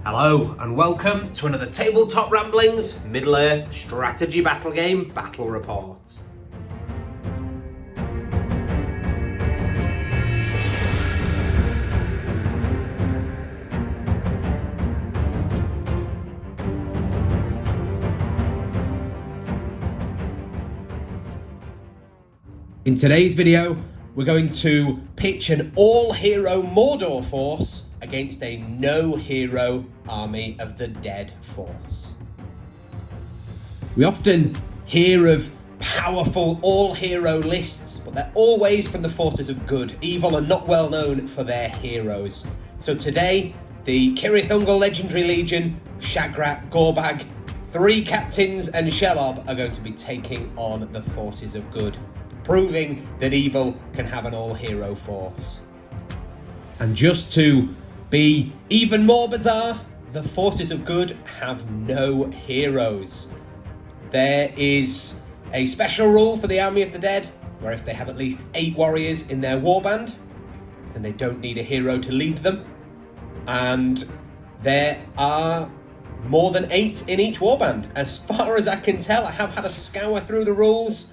Hello and welcome to another Tabletop Ramblings Middle-earth strategy battle game battle report. In today's video, we're going to pitch an all-hero Mordor force against a no-hero army of the dead force. We often hear of powerful all-hero lists, but they're always from the forces of good. Evil are not well known for their heroes. So today, the Cirith Ungol Legendary Legion, Shagrat, Gorbag, 3 captains and Shelob are going to be taking on the forces of good, proving that evil can have an all-hero force. And just to be even more bizarre, the forces of good have no heroes. There is a special rule for the Army of the Dead, where if they have at least 8 warriors in their warband, then they don't need a hero to lead them. And there are more than 8 in each warband. As far as I can tell, I have had a scour through the rules.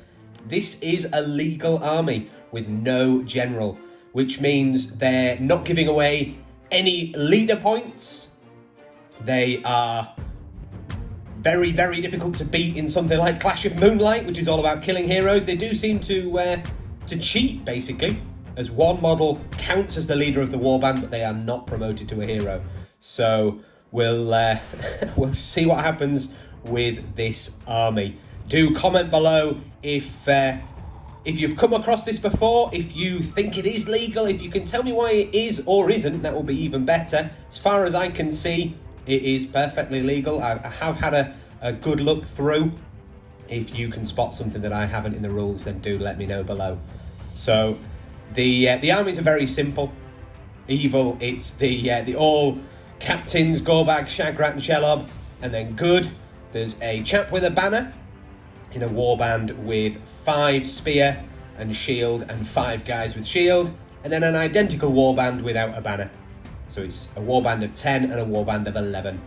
This is a legal army with no general, which means they're not giving away any leader points. They are very, very difficult to beat in something like Clash of Moonlight, which is all about killing heroes. They do seem to cheat, basically, as one model counts as the leader of the warband, but they are not promoted to a hero. So we'll see what happens with this army. Do comment below if you've come across this before, if you think it is legal, if you can tell me why it is or isn't, that will be even better. As far as I can see, it is perfectly legal. I have had a good look through. If you can spot something that I haven't in the rules, then do let me know below. So the armies are very simple. Evil, it's the all captains, Gorbag, Shagrat and Shelob, and then good, there's a chap with a banner in a warband with 5 spear and shield and 5 guys with shield, and then an identical warband without a banner. So it's a warband of 10 and a warband of 11.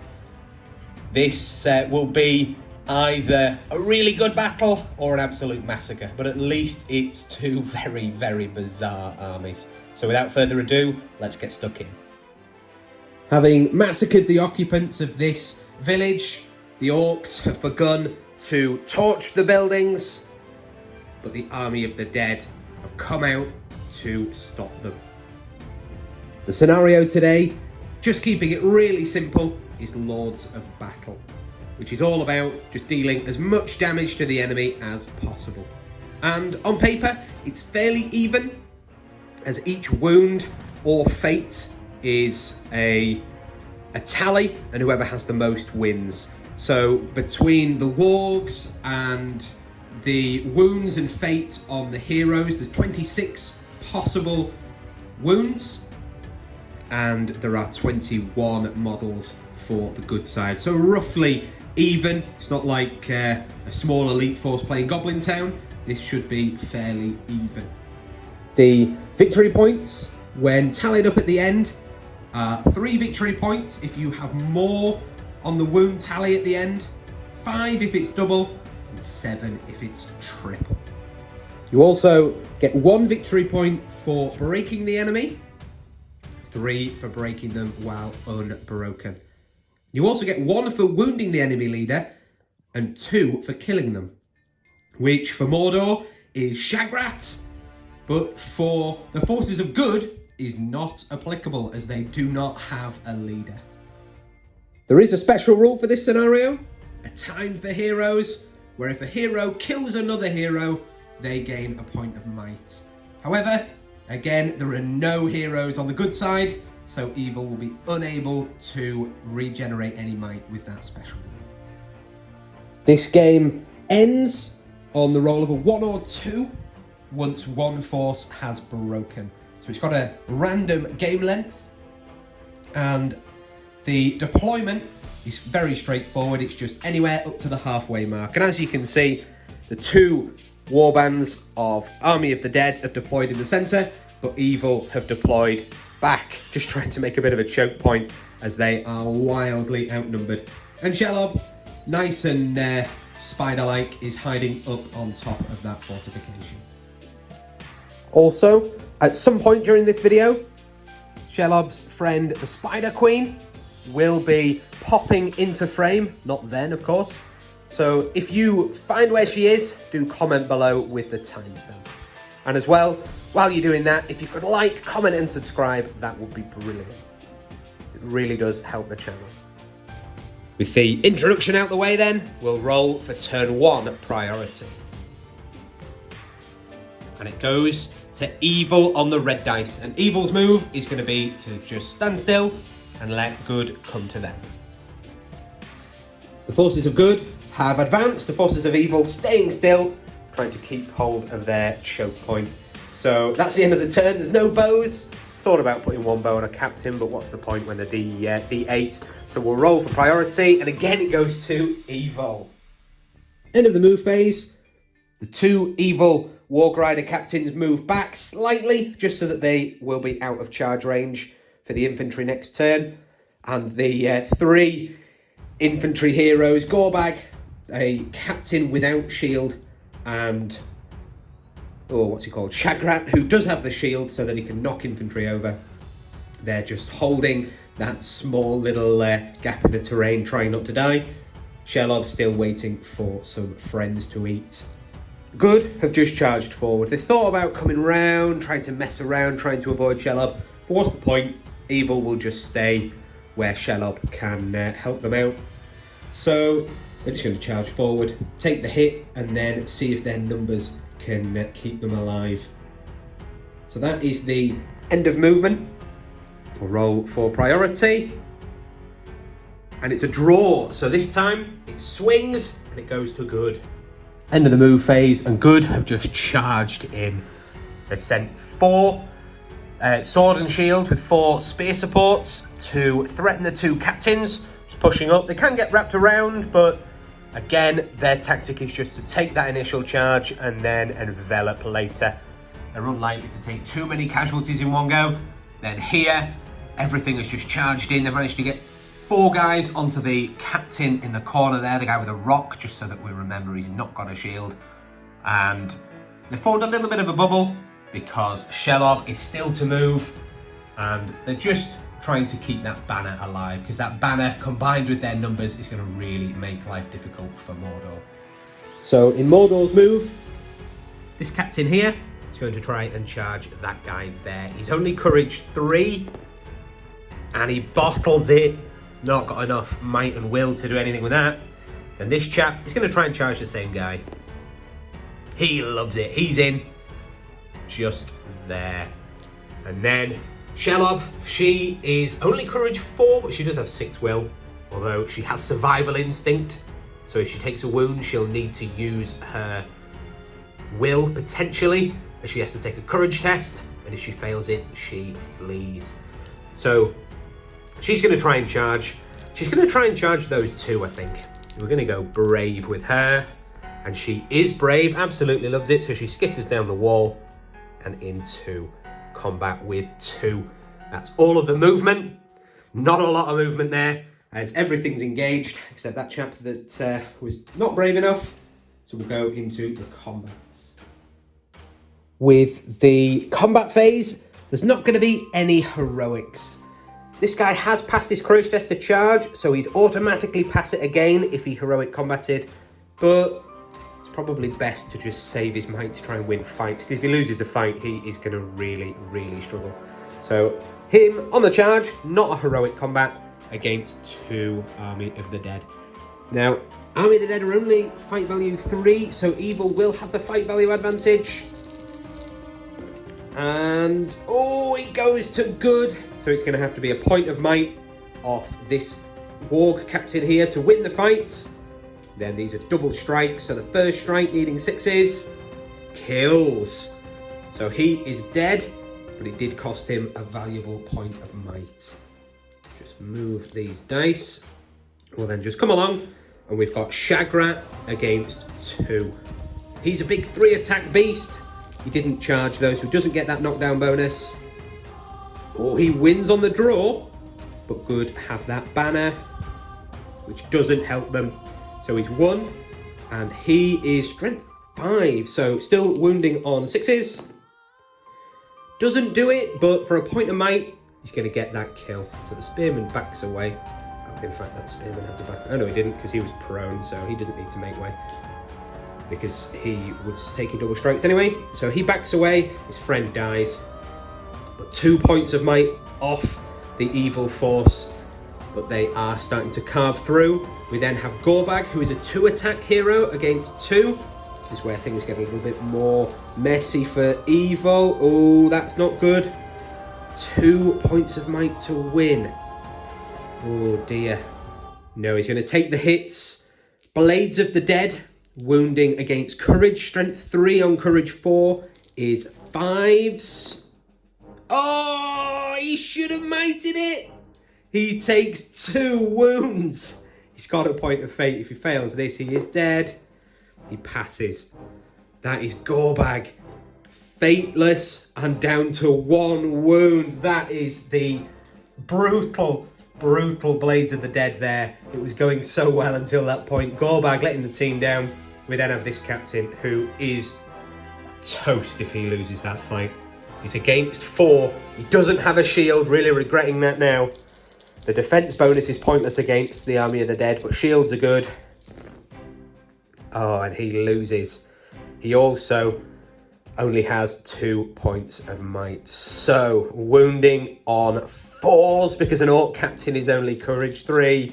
This will be either a really good battle or an absolute massacre, but at least it's 2 very, very bizarre armies. So without further ado, let's get stuck in. Having massacred the occupants of this village, the orcs have begun to torch the buildings, but the army of the dead have come out to stop them. The scenario today, just keeping it really simple, is Lords of Battle, which is all about just dealing as much damage to the enemy as possible. And on paper, it's fairly even, as each wound or fate is a tally, and whoever has the most wins. So between the wargs and the wounds and fate on the heroes, there's 26 possible wounds, and there are 21 models for the good side. So roughly even. It's not like a small elite force playing Goblin Town. This should be fairly even. The victory points, when tallied up at the end, are 3 victory points if you have more on the wound tally at the end, 5 if it's double, and 7 if it's triple. You also get 1 victory point for breaking the enemy, 3 for breaking them while unbroken. You also get 1 for wounding the enemy leader, and 2 for killing them, which for Mordor is Shagrat, but for the forces of good is not applicable, as they do not have a leader. There is a special rule for this scenario, a time for heroes, where if a hero kills another hero, they gain a point of might. However, again, there are no heroes on the good side, so evil will be unable to regenerate any might with that special rule. This game ends on the roll of a 1 or 2 once one force has broken. So it's got a random game length, and the deployment is very straightforward. It's just anywhere up to the halfway mark. And as you can see, the 2 warbands of Army of the Dead have deployed in the centre, but Evil have deployed back, just trying to make a bit of a choke point as they are wildly outnumbered. And Shelob, nice and spider-like, is hiding up on top of that fortification. Also, at some point during this video, Shelob's friend, the Spider Queen, will be popping into frame. Not then, of course. So if you find where she is, do comment below with the timestamp. And as well, while you're doing that, if you could like, comment and subscribe, that would be brilliant. It really does help the channel. With the introduction out the way then, we'll roll for turn 1 priority. And it goes to Evil on the red dice. And Evil's move is going to be to just stand still and let Good come to them. The forces of Good have advanced. The forces of Evil staying still, trying to keep hold of their choke point. So that's the end of the turn. There's no bows. Thought about putting one bow on a captain, but what's the point when the D8? So we'll roll for priority, and again it goes to Evil. End of the move phase. The 2 Evil Warg Rider captains move back slightly, just so that they will be out of charge range for the infantry next turn. And the 3 infantry heroes, Gorbag, a captain without shield, and what's he called? Shagrat, who does have the shield so that he can knock infantry over. They're just holding that small little gap in the terrain, trying not to die. Shelob's still waiting for some friends to eat. Good have just charged forward. They thought about coming round, trying to mess around, trying to avoid Shelob. But what's the point? Evil will just stay where Shelob can help them out. So they're just going to charge forward, take the hit, and then see if their numbers can keep them alive. So that is the end of movement. We'll roll for priority. And it's a draw. So this time it swings and it goes to Good. End of the move phase, and Good have just charged in. They've sent 4 sword and shield with 4 spear supports to threaten the 2 captains. Just pushing up. They can get wrapped around, but again, their tactic is just to take that initial charge and then envelop later. They're unlikely to take too many casualties in one go. Then here, everything is just charged in. They've managed to get 4 guys onto the captain in the corner there, the guy with a rock, just so that we remember he's not got a shield. And they formed a little bit of a bubble because Shelob is still to move, and they're just trying to keep that banner alive, because that banner combined with their numbers is going to really make life difficult for Mordor. So in Mordor's move, this captain here is going to try and charge that guy there. He's only courage 3 and he bottles it. Not got enough might and will to do anything with that. Then this chap is going to try and charge the same guy. He loves it. He's in. Just there. And then Shelob, she is only courage 4, but she does have 6 will. Although she has survival instinct. So if she takes a wound, she'll need to use her will, potentially. And she has to take a courage test. And if she fails it, she flees. So she's going to try and charge. She's going to try and charge those 2, I think. We're going to go brave with her. And she is brave, absolutely loves it. So she skitters down the wall and into combat with 2. That's all of the movement. Not a lot of movement there, as everything's engaged, except that chap that was not brave enough. So we'll go into the combats. With the combat phase, there's not going to be any heroics. This guy has passed his courage test to charge, so he'd automatically pass it again if he heroic combated, but it's probably best to just save his might to try and win fights, because if he loses a fight, he is going to really, really struggle. So him on the charge, not a heroic combat against 2 Army of the Dead. Now, Army of the Dead are only fight value 3, so Evil will have the fight value advantage. And, oh, it goes to Good. So it's going to have to be a point of might off this Warg captain here to win the fight. Then these are double strikes. So the first strike needing 6s kills. So he is dead, but it did cost him a valuable point of might. Just move these dice. We'll then just come along, and we've got Shagrat against 2. He's a big 3 attack beast. He didn't charge though, so he doesn't get that knockdown bonus. Oh, he wins on the draw. but good have that banner, which doesn't help them. So he's 1, and he is strength 5, so still wounding on 6s. Doesn't do it, but for a point of might, he's going to get that kill. So the spearman backs away. Oh, in fact, that spearman had to back. Oh no, he didn't, because he was prone, so he doesn't need to make way, because he was taking double strikes anyway. So he backs away, his friend dies, but 2 points of might off the evil force, but they are starting to carve through. We then have Gorbag, who is a 2-attack hero against 2. This is where things get a little bit more messy for evil. Oh, that's not good. 2 points of might to win. Oh dear. No, he's going to take the hits. Blades of the Dead, wounding against courage. Strength 3 on courage 4 is 5s. Oh, he should have mated it. He takes 2 wounds. He's got a point of fate. If he fails this, he is dead. He passes. That is Gorbag. Fateless and down to 1 wound. That is the brutal Blades of the Dead there. It was going so well until that point. Gorbag letting the team down. We then have this captain who is toast if he loses that fight. He's against 4. He doesn't have a shield. Really regretting that now. The defense bonus is pointless against the Army of the Dead, but shields are good. Oh, and he loses. He also only has 2 points of might. So, wounding on 4s because an Orc captain is only courage 3.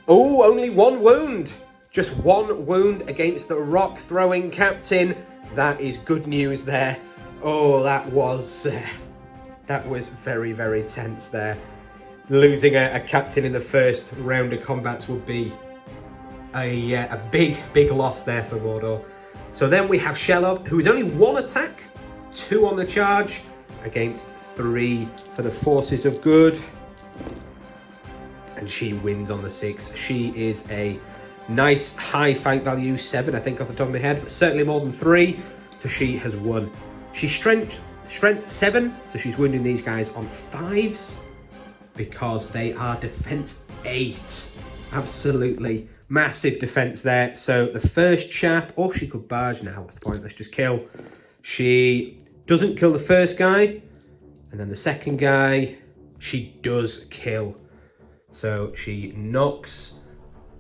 Oh, only 1 wound. Just 1 wound against the rock throwing captain. That is good news there. Oh, that was very, very tense there. Losing a captain in the first round of combats would be a big loss there for Mordor. So then we have Shelob, who is only 1 attack, 2 on the charge, against 3 for the forces of good. And she wins on the 6. She is a nice high fight value, 7 I think off the top of my head, but certainly more than 3. So she has won. She's strength 7, so she's wounding these guys on 5s because they are defense 8. Absolutely massive defense there. So the first chap, or she could barge now. What's the point? Let's just kill. She doesn't kill the first guy, and then the second guy she does kill. So she knocks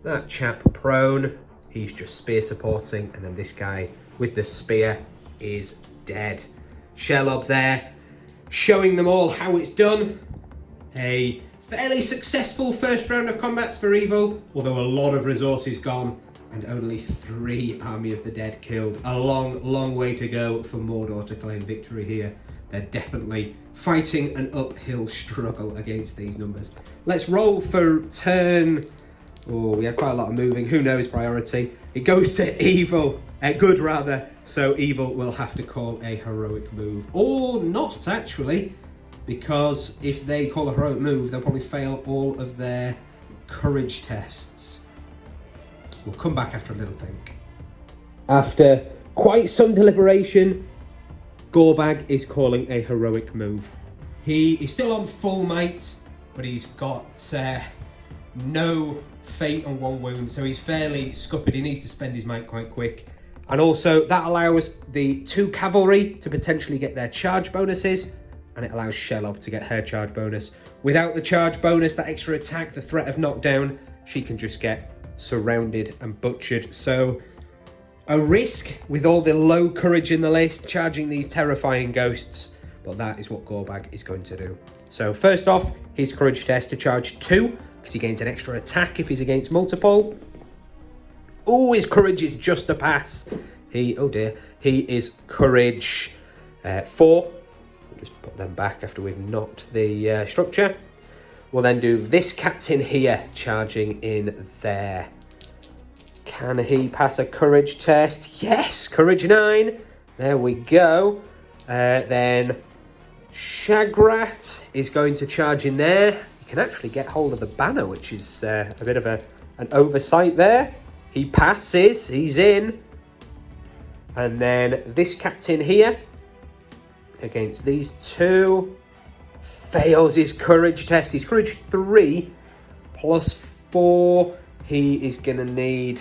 that chap prone. He's just spear supporting, and then this guy with the spear is dead. Shelob there, showing them all how it's done. A fairly successful first round of combats for evil, although a lot of resources gone and only 3 Army of the Dead killed. A long way to go for Mordor to claim victory here. They're definitely fighting an uphill struggle against these numbers. Let's roll for turn. Oh, we had quite a lot of moving. Who knows priority? It goes to evil. Good rather. So evil will have to call a heroic move. Or not, actually. Because if they call a heroic move, they'll probably fail all of their courage tests. We'll come back after a little think. After quite some deliberation, Gorbag is calling a heroic move. He is still on full might, but he's got no fate on 1 wound, so he's fairly scuppered. He needs to spend his might quite quick. And also, that allows the 2 cavalry to potentially get their charge bonuses, and it allows Shelob to get her charge bonus. Without the charge bonus, that extra attack, the threat of knockdown, she can just get surrounded and butchered. So, a risk with all the low courage in the list, charging these terrifying ghosts, but that is what Gorbag is going to do. So, first off, his courage test to charge 2, because he gains an extra attack if he's against multiple. Oh, his courage is just a pass. Oh dear, he is courage 4. We'll just put them back after we've knocked the structure. We'll then do this captain here, charging in there. Can he pass a courage test? Yes, courage 9. There we go. Then Shagrat is going to charge in there. You can actually get hold of the banner, which is a bit of an oversight there. He passes, he's in. And then this captain here, against these 2, fails his courage test. He's courage 3 plus 4. He is going to need,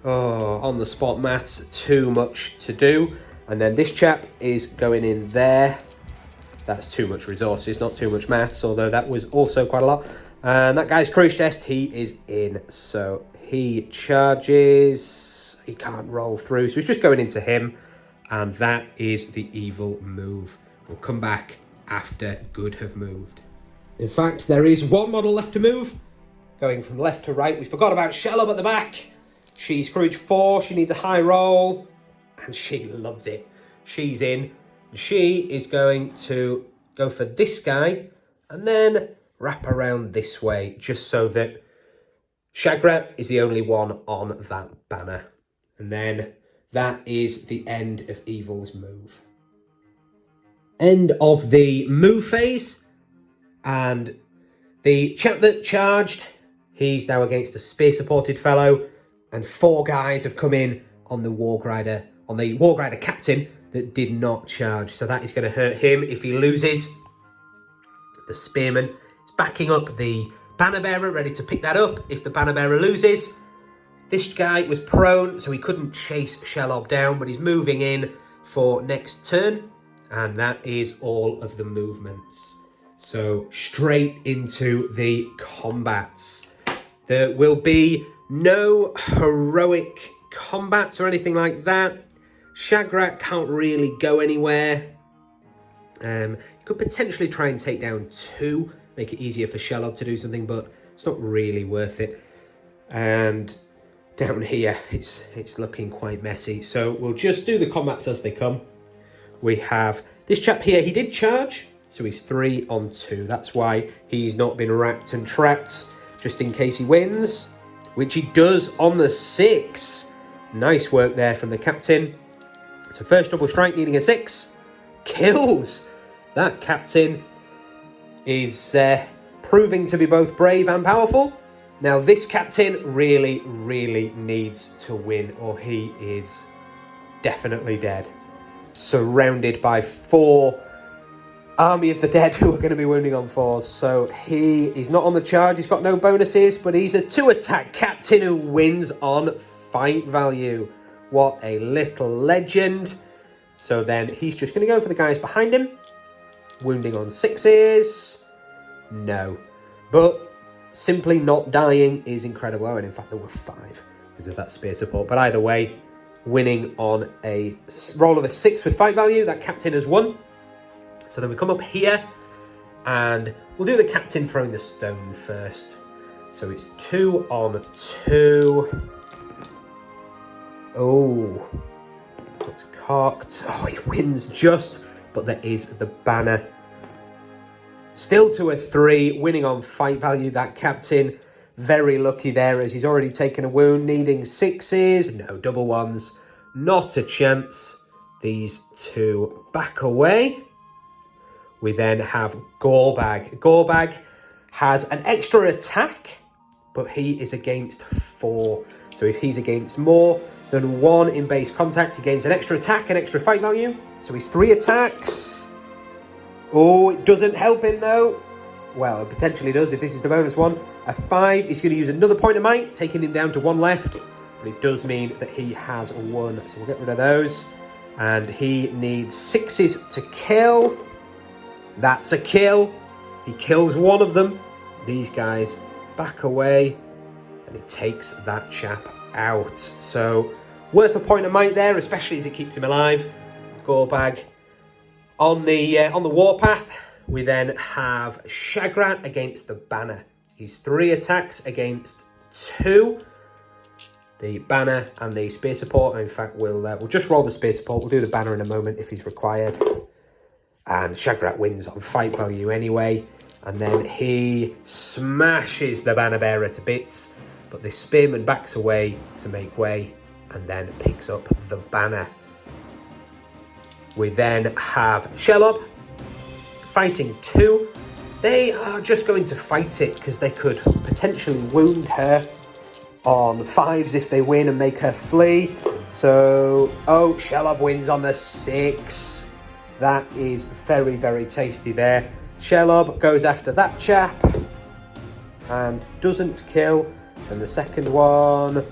on the spot maths, too much to do. And then this chap is going in there. That's too much resources, not too much maths, although that was also quite a lot. And that guy's courage test, he is in. So he charges. He can't roll through, so he's just going into him. And that is the evil move. We'll come back after good have moved. In fact, there is one model left to move. Going from left to right. We forgot about Shelob at the back. She's courage 4. She needs a high roll. And she loves it. She's in. She is going to go for this guy. And then wrap around this way. Just so that Shagrat is the only one on that banner. And then that is the end of Evil's move. End of the move phase. And the chap that charged, he's now against a spear-supported fellow. And 4 guys have come in on the Wargrider, captain that did not charge. So that is going to hurt him if he loses. The spearman is backing up the banner bearer, ready to pick that up if the banner bearer loses. This guy was prone, so he couldn't chase Shelob down, but he's moving in for next turn. And that is all of the movements. So straight into the combats. There will be no heroic combats or anything like that. Shagrat can't really go anywhere. You could potentially try and take down 2, make it easier for Shelob to do something, but it's not really worth it. And down here, it's looking quite messy. So we'll just do the combats as they come. We have this chap here. He did charge, so he's 3 on 2. That's why he's not been wrapped and trapped, just in case he wins, which he does on the 6. Nice work there from the captain. So first double strike, needing a 6. Kills. That captain is proving to be both brave and powerful. Now this captain really, really needs to win, or he is definitely dead. Surrounded by 4 Army of the Dead who are going to be wounding on 4s. So he's not on the charge, he's got no bonuses, but he's a 2-attack captain who wins on fight value. What a little legend. So then he's just going to go for the guys behind him. Wounding on 6s. No. But simply not dying is incredible. Oh, and in fact there were 5 because of that spear support. But either way, winning on a roll of a 6 with fight value. That captain has won. So then we come up here and we'll do the captain throwing the stone first. So it's 2 on 2. Oh, it's cocked. Oh, he wins just, but there is the banner. Still to a 3, winning on fight value. That captain, very lucky there as he's already taken a wound, needing 6s. No, double 1s. Not a chance. These 2 back away. We then have Gorbag. Gorbag has an extra attack, but he is against 4. So if he's against more than 1 in base contact, he gains an extra attack and extra fight value. So he's 3 attacks. Oh, it doesn't help him though. Well, it potentially does if this is the bonus one. A 5, he's going to use another point of might, taking him down to 1 left. But it does mean that he has 1. So we'll get rid of those. And he needs 6s to kill. That's a kill. He kills 1 of them. These guys back away. And he takes that chap out. So worth a point of might there, especially as it keeps him alive. Gorbag on the warpath. We then have Shagrat against the banner. He's 3 attacks against 2. The banner and the spear support. In fact, we'll just roll the spear support. We'll do the banner in a moment if he's required. And Shagrat wins on fight value anyway. And then he smashes the banner bearer to bits. But the spearman backs away to make way and then picks up the banner. We then have Shelob fighting 2. They are just going to fight it because they could potentially wound her on 5s if they win and make her flee. So, oh, Shelob wins on the 6. That is very, very tasty there. Shelob goes after that chap and doesn't kill. And the second one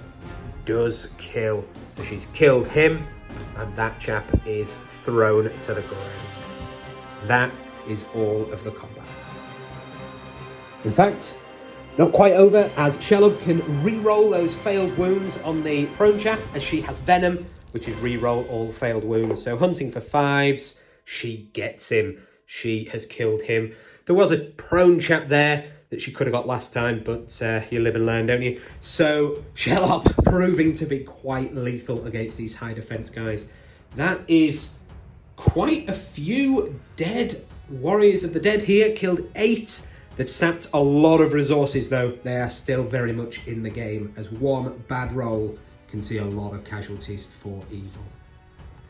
does kill. So she's killed him, and that chap is thrown to the ground. That is all of the combat. In fact, not quite over, as Shelob can re-roll those failed wounds on the prone chap, as she has venom, which is re-roll all failed wounds. So hunting for 5s, she gets him. She has killed him. There was a prone chap there that she could have got last time, but you live and learn, don't you? So Shelob proving to be quite lethal against these high defense guys. That is quite a few dead warriors of the dead here. Killed 8. They've sapped a lot of resources, though. They are still very much in the game, as one bad roll can see a lot of casualties for evil.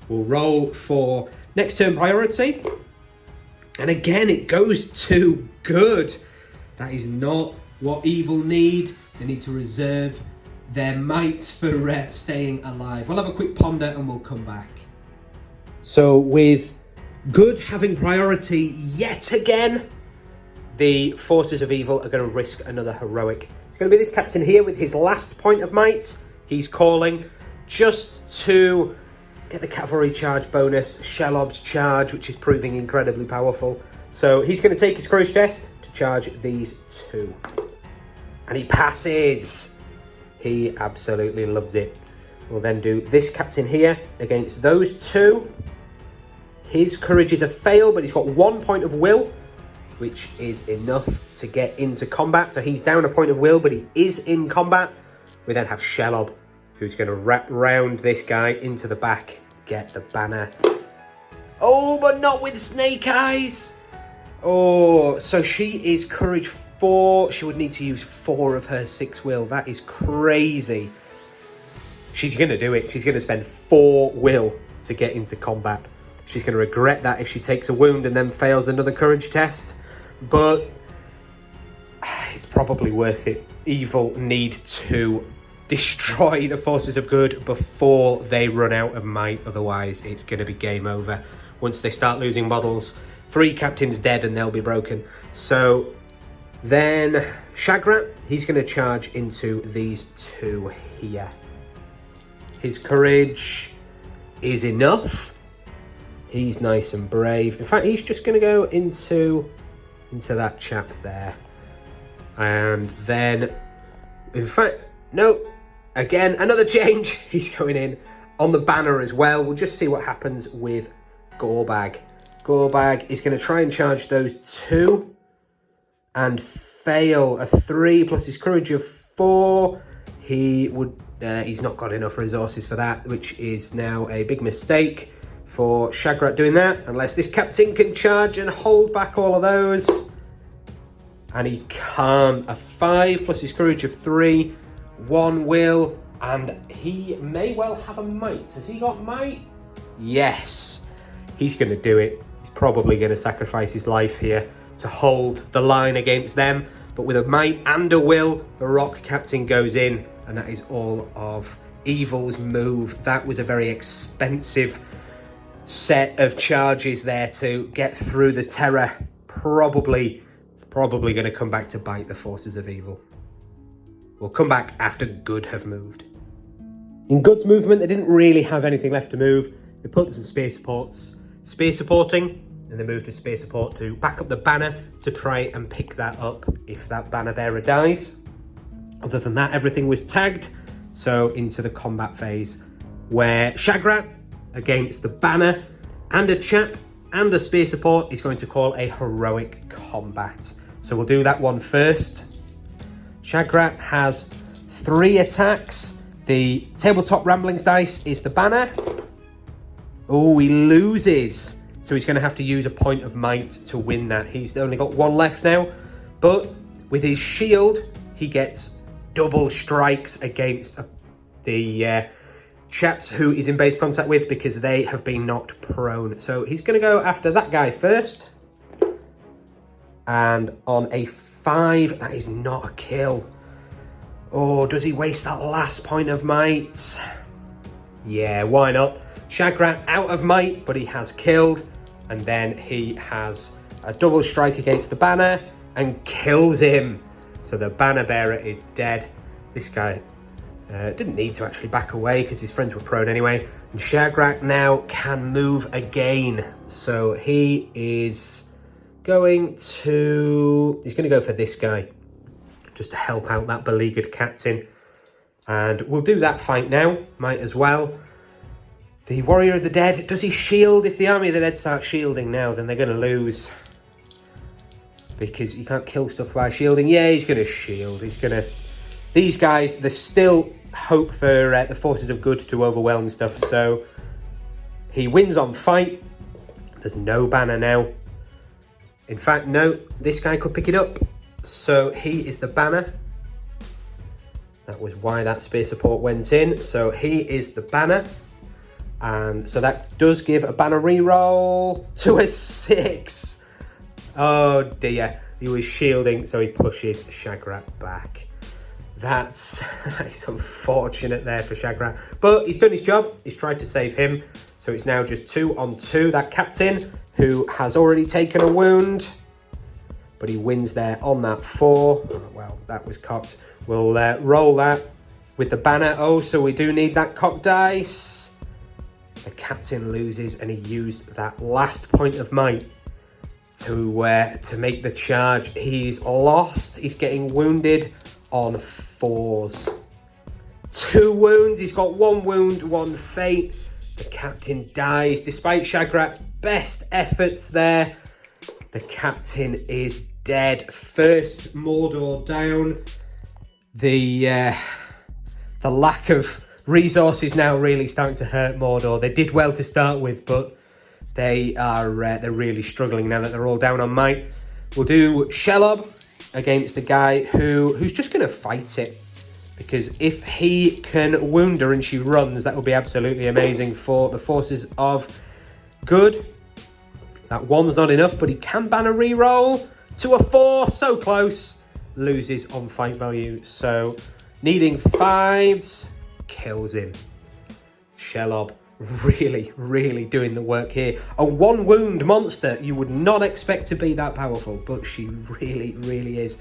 We'll roll for next turn priority. And again, it goes to good. That is not what evil need. They need to reserve their might for staying alive. We'll have a quick ponder and we'll come back. So with good having priority yet again, the forces of evil are going to risk another heroic. It's going to be this captain here with his last point of might. He's calling just to get the cavalry charge bonus, Shelob's charge, which is proving incredibly powerful. So he's going to take his courage test to charge these 2. And he passes. He absolutely loves it. We'll then do this captain here against those 2. His courage is a fail, but he's got 1 point of will, which is enough to get into combat. So he's down a point of will, but he is in combat. We then have Shelob, who's going to wrap round this guy into the back, get the banner. Oh, but not with Snake Eyes. Oh, so she is courage 4. She would need to use 4 of her 6 will. That is crazy. She's going to do it. She's going to spend 4 will to get into combat. She's going to regret that if she takes a wound and then fails another courage test. But it's probably worth it. Evil need to destroy the forces of good before they run out of might. Otherwise, it's going to be game over. Once they start losing models, 3 captains dead and they'll be broken. So then Shagrat, he's going to charge into these 2 here. His courage is enough. He's nice and brave. In fact, he's just going to go into that chap there. And then, in fact, no, again, another change. He's going in on the banner as well. We'll just see what happens with Gorbag. Gorbag is going to try and charge those 2 and fail a 3 plus his courage of 4. He would, he's not got enough resources for that, which is now a big mistake for Shagrat doing that, unless this captain can charge and hold back all of those. And he can't. A 5 plus his courage of 3, 1 will, and he may well have a might. Has he got might? Yes. He's going to do it. He's probably going to sacrifice his life here to hold the line against them. But with a might and a will, the rock captain goes in, and that is all of Evil's move. That was a very expensive set of charges there to get through the terror. Probably going to come back to bite the forces of evil. We'll come back after Good have moved. In Good's movement, they didn't really have anything left to move. They put some spear supports, spear supporting, and they moved to spear support to back up the banner to try and pick that up if that banner bearer dies. Other than that, everything was tagged. So into the combat phase, where Shagrat against the banner and a chap and a spear support is going to call a heroic combat. So we'll do that one first. Shagrat has 3 attacks. The tabletop ramblings dice is the banner. Oh, he loses. So he's going to have to use a point of might to win that. He's only got 1 left now. But with his shield, he gets double strikes against the chaps who he's in base contact with because they have been knocked prone. So he's going to go after that guy first. And on a 5, that is not a kill. Oh, does he waste that last point of might? Yeah, why not? Shagrat out of might, but he has killed. And then he has a double strike against the banner and kills him. So the banner bearer is dead. This guy didn't need to actually back away because his friends were prone anyway. And Shagrat now can move again. So he is going to go for this guy just to help out that beleaguered captain. And we'll do that fight now, might as well. The Warrior of the Dead, does he shield? If the Army of the Dead start shielding now, then they're going to lose. Because you can't kill stuff by shielding. Yeah, he's going to shield. He's going to... These guys, there's still hope for the forces of good to overwhelm stuff. So he wins on fight. There's no banner now. In fact, no, this guy could pick it up. So he is the banner. That was why that spear support went in. So he is the banner. And so that does give a banner reroll to a 6. Oh dear. He was shielding, so he pushes Shagrat back. That's unfortunate there for Shagrat. But he's done his job. He's tried to save him. So it's now just 2 on 2. That captain, who has already taken a wound. But he wins there on that 4. Oh, well, that was cocked. We'll roll that with the banner. Oh, so we do need that cocked dice. The captain loses, and he used that last point of might to make the charge. He's lost. He's getting wounded on 4s. 2 wounds. He's got 1 wound, 1 fate. The captain dies despite Shagrat's best efforts there. The captain is dead. First Mordor down. The lack of resources now really starting to hurt Mordor. They did well to start with, but they're really struggling now that they're all down on might. We'll do Shelob against the guy who's just going to fight it, because if he can wound her and she runs, that will be absolutely amazing for the forces of good. That 1's not enough, but he can ban a reroll to a 4. So close. Loses on fight value. So needing 5s. Kills him. Shelob really doing the work here. A 1 wound monster. You would not expect to be that powerful, but she really is.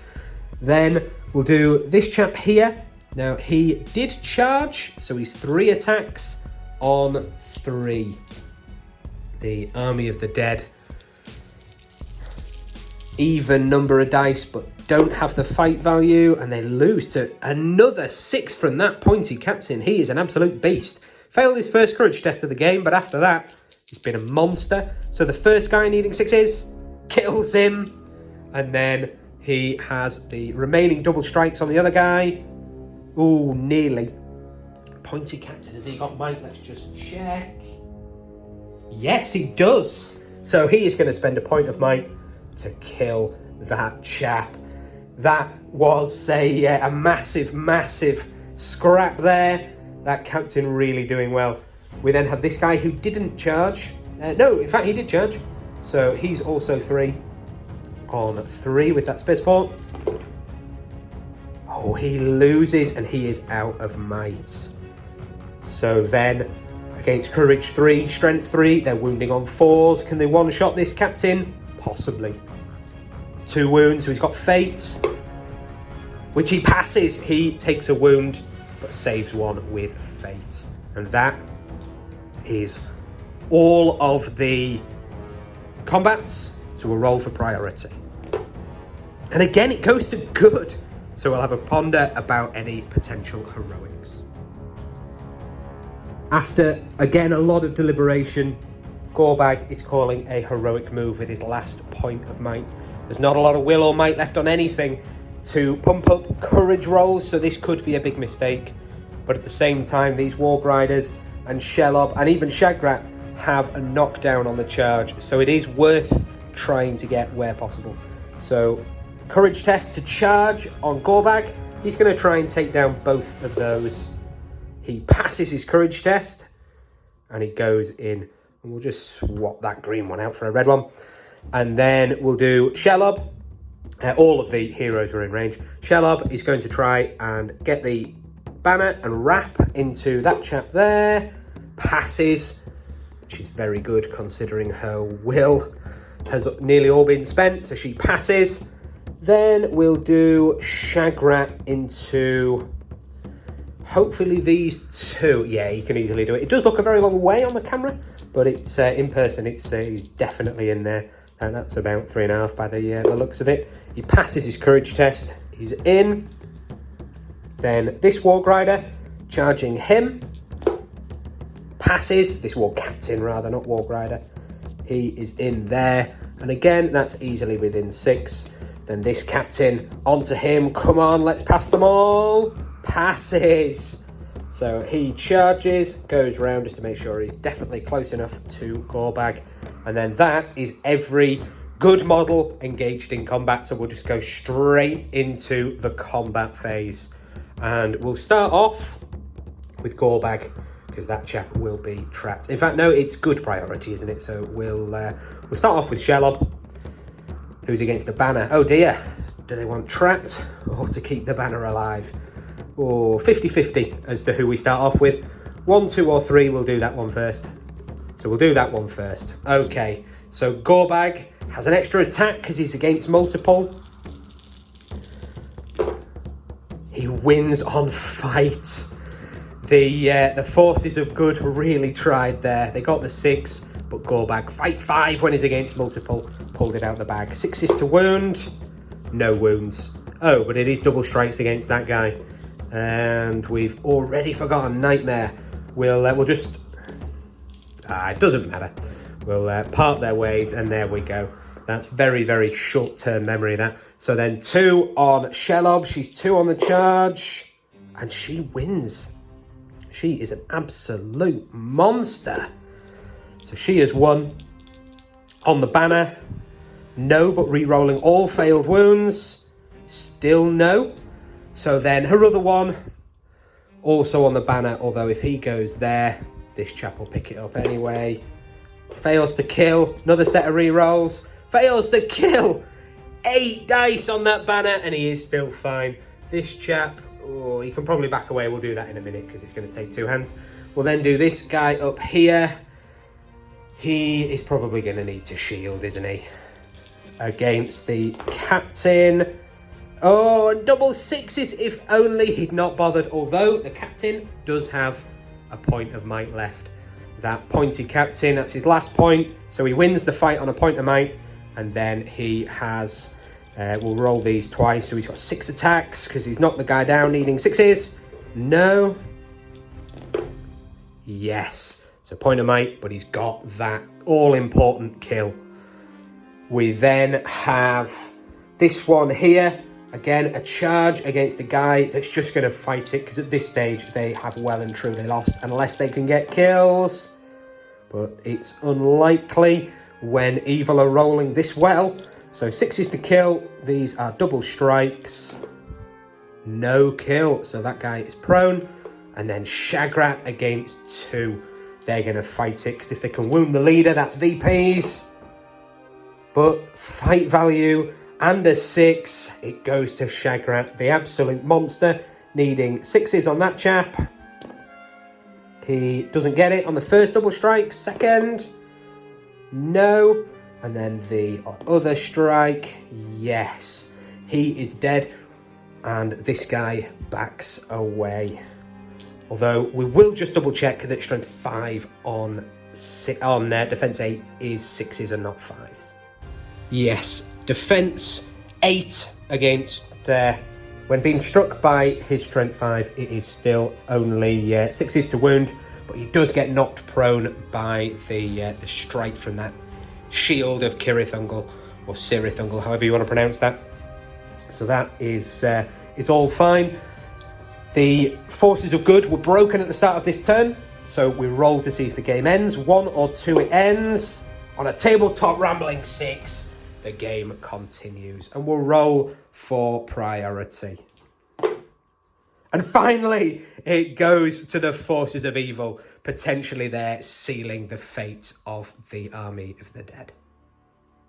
Then we'll do this chap here. Now he did charge, so he's 3 attacks on 3. The Army of the Dead. Even number of dice, but don't have the fight value, and they lose to another 6 from that pointy captain. He is an absolute beast. Failed his first courage test of the game, but after that, he's been a monster. So the first guy needing 6s kills him, and then he has the remaining double strikes on the other guy. Ooh, nearly. Pointy captain, has he got might? Let's just check. Yes, he does. So he is going to spend a point of might to kill that chap. That was a massive scrap there. That captain really doing well. We then have this guy who didn't charge. No, in fact, he did charge. So he's also 3 on 3 with that space port. Oh, he loses, and he is out of might. So then, against courage 3, strength 3, they're wounding on 4s. Can they one-shot this captain? Possibly. 2 wounds, so he's got fate, which he passes. He takes a wound, but saves 1 with fate. And that is all of the combats, so we'll roll for priority. And again, it goes to good. So we'll have a ponder about any potential heroics. After, again, a lot of deliberation, Gorbag is calling a heroic move with his last point of might. There's not a lot of will or might left on anything to pump up courage rolls, so this could be a big mistake. But at the same time, these Warg Riders and Shelob and even Shagrat have a knockdown on the charge, so it is worth trying to get where possible. So, courage test to charge on Gorbag. He's going to try and take down both of those. He passes his courage test, and he goes in. And we'll just swap that green one out for a red one. And then we'll do Shelob. All of the heroes are in range. Shelob is going to try and get the banner and wrap into that chap there. Passes, which is very good considering her will. has nearly all been spent, so she passes. Then we'll do Shagrat into hopefully these two. Yeah, he can easily do it. It does look a very long way on the camera, but it's in person, it's definitely in there. And that's about 3.5 by the looks of it. He passes his courage test. He's in. Then this Warg Rider charging him. Passes. This Warg Captain rather, not Warg Rider. He is in there. And again, that's easily within 6. Then this Captain onto him. Come on, let's pass them all. Passes. So he charges, goes round just to make sure he's definitely close enough to Gorbag. And then that is every good model engaged in combat. So we'll just go straight into the combat phase. And we'll start off with Gorbag, because that chap will be trapped. In fact, no, it's good priority, isn't it? So we'll start off with Shelob, who's against the banner. Oh dear, do they want trapped or to keep the banner alive? Or 50-50 as to who we start off with. 1, 2 or 3, we'll do that one first. So we'll do that one first. Okay, so Gorbag has an extra attack because he's against multiple. He wins on fight. The forces of good really tried there. They got the 6, but Gorbag, fight 5 when he's against multiple, pulled it out the bag. 6s to wound, no wounds. Oh, but it is double strikes against that guy. And we've already forgotten Nightmare. We'll just... it doesn't matter. We'll part their ways, and there we go. That's very, very short-term memory, that. So then 2 on Shelob. She's 2 on the charge. And she wins. She is an absolute monster. So she has won. On the banner, no, but re-rolling all failed wounds. Still no. So then her other one, also on the banner, although if he goes there, this chap will pick it up anyway. Fails to kill. Another set of re-rolls. Fails to kill. 8 dice on that banner, and he is still fine. This chap, oh, he can probably back away. We'll do that in a minute because it's going to take 2 hands. We'll then do this guy up here. He is probably going to need to shield, isn't he? Against the Captain. Oh, and double 6s, if only he'd not bothered. Although the Captain does have a point of might left. That pointy Captain, that's his last point. So he wins the fight on a point of might. And then he has, we'll roll these twice. So he's got 6 attacks because he's knocked the guy down needing 6s. No. Yes. So point of might, but he's got that all-important kill. We then have this one here. Again, a charge against the guy that's just going to fight it, because at this stage they have well and truly lost unless they can get kills. But it's unlikely when evil are rolling this well. So 6s to kill. These are double strikes. No kill. So that guy is prone. And then Shagrat against 2. They're going to fight it, because if they can wound the leader, that's VPs. But fight value and a 6, it goes to Shagrat, the absolute monster, needing 6s on that chap. He doesn't get it on the first double strike. Second, no. And then the other strike, yes. He is dead, and this guy backs away. Although we will just double check that strength 5 on defense 8 is 6s and not 5s. Yes, defense 8 against when being struck by his strength 5, it is still only 6s to wound, but he does get knocked prone by the strike from that shield of Kirithungel, or Sirithungel, however you want to pronounce that. So that is all fine. The forces of good were broken at the start of this turn, so we roll to see if the game ends. 1 or 2 it ends. On a tabletop rambling 6, the game continues, and we'll roll for priority. And finally, it goes to the forces of evil, potentially there sealing the fate of the army of the dead.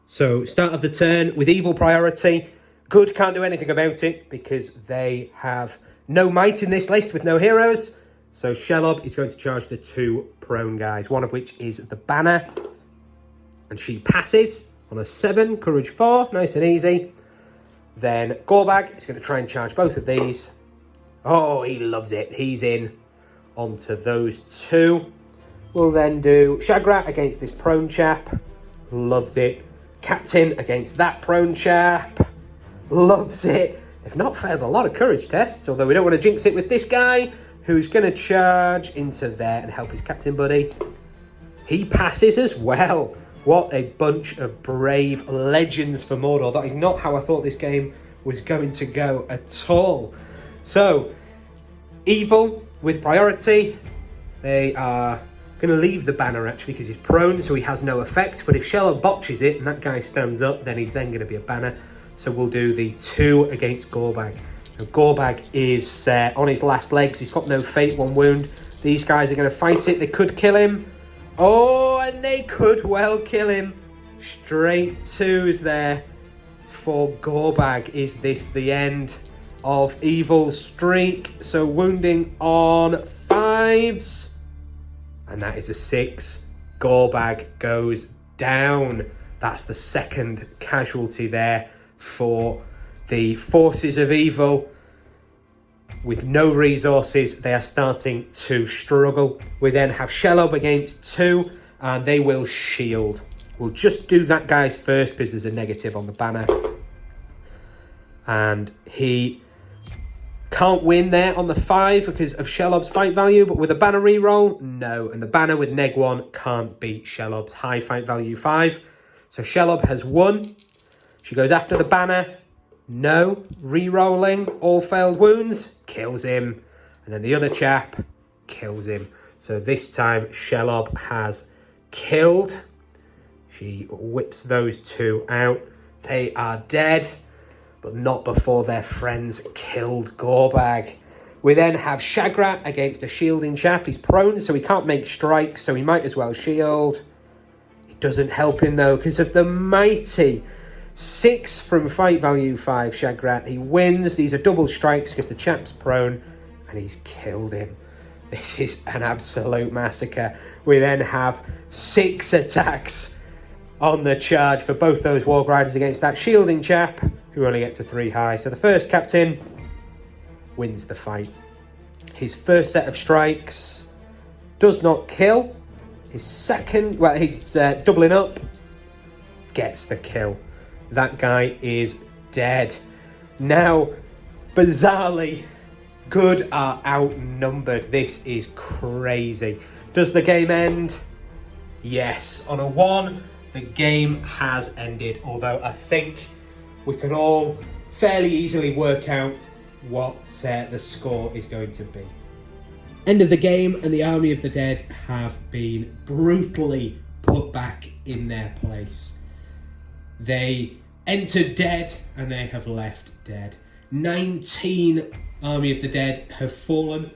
So, start of the turn with evil priority. Good can't do anything about it because they have no might in this list with no heroes. So Shelob is going to charge the 2 prone guys, one of which is the banner. And she passes. on a 7, courage 4, nice and easy. Then Gorbag is going to try and charge both of these. Oh, he loves it. He's in onto those 2. We'll then do Shagrat against this prone chap. Loves it. Captain against that prone chap. Loves it. They've not failed a lot of courage tests, although we don't want to jinx it with this guy, who's going to charge into there and help his captain buddy. He passes as well. What a bunch of brave legends for Mordor. That is not how I thought this game was going to go at all. So, Evil with priority. They are going to leave the banner actually because he's prone, so he has no effect. But if Shelob botches it and that guy stands up, then he's then going to be a banner. So we'll do the 2 against Gorbag. So Gorbag is on his last legs. He's got no fate, 1 wound. These guys are going to fight it. They could kill him. Oh, and they could well kill him. Straight 2s there for Gorbag. Is this the end of Evil's streak? So wounding on 5s. And that is a 6. Gorbag goes down. That's the 2nd casualty there for the forces of Evil. With no resources, they are starting to struggle. We then have Shelob against 2, and they will shield. We'll just do that guy's first because there's a negative on the banner. And he can't win there on the 5 because of Shelob's fight value, but with a banner reroll, no. And the banner with neg 1 can't beat Shelob's high fight value 5. So Shelob has won. She goes after the banner. No. Re-rolling. All failed wounds. Kills him. And then the other chap kills him. So this time Shelob has killed. She whips those 2 out. They are dead. But not before their friends killed Gorbag. We then have Shagrat against a shielding chap. He's prone, so he can't make strikes, so he might as well shield. It doesn't help him, though, because of the mighty 6 from fight value 5 Shagrat. He wins. These are double strikes because the chap's prone, and he's killed him. This is an absolute massacre. We then have 6 attacks on the charge for both those Warg Riders against that shielding chap, who only gets a 3 high. So the first captain wins the fight. His first set of strikes does not kill. His second, well, he's doubling up, gets the kill. That guy is dead. Now, bizarrely, good are outnumbered. This is crazy. Does the game end? Yes. On a 1, the game has ended. Although I think we can all fairly easily work out what the score is going to be. End of the game, and the Army of the Dead have been brutally put back in their place. They entered dead, and they have left dead. 19 Army of the Dead have fallen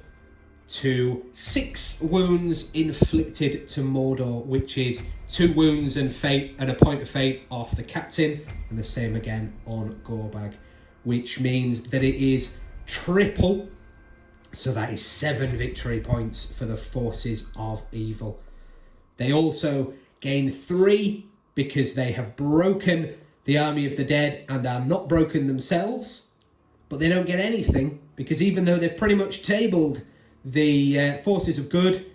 to 6 wounds inflicted to Mordor, which is 2 wounds and fate and a point of fate off the captain, and the same again on Gorbag, which means that it is triple. So that is 7 victory points for the forces of Evil. They also gain 3 because they have broken the Army of the Dead and are not broken themselves, but they don't get anything because even though they've pretty much tabled the forces of good,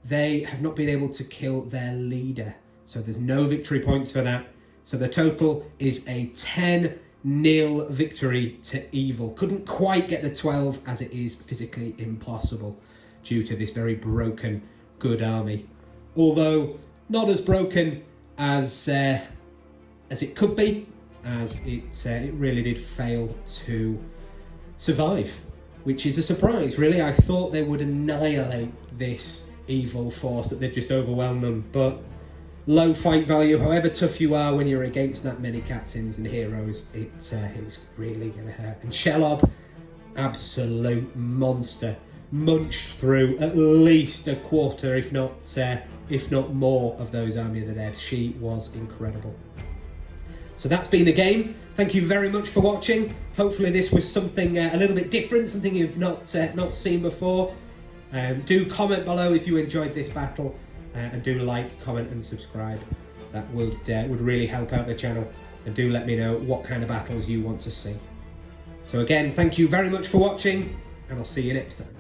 they have not been able to kill their leader. So there's no victory points for that. So the total is a 10-0 victory to Evil. Couldn't quite get the 12 as it is physically impossible due to this very broken good army. Although not as broken as it could be, as it really did fail to survive, which is a surprise, really. I thought they would annihilate this Evil force, that they'd just overwhelm them, but low fight value, however tough you are when you're against that many captains and heroes, it's really going to hurt. And Shelob, absolute monster, munched through at least a quarter, if not more, of those Army of the Dead. She was incredible. So that's been the game. Thank you very much for watching. Hopefully this was something a little bit different, something you've not seen before. Do comment below if you enjoyed this battle, and do like, comment and subscribe. That would really help out the channel, and do let me know what kind of battles you want to see. So again, thank you very much for watching, and I'll see you next time.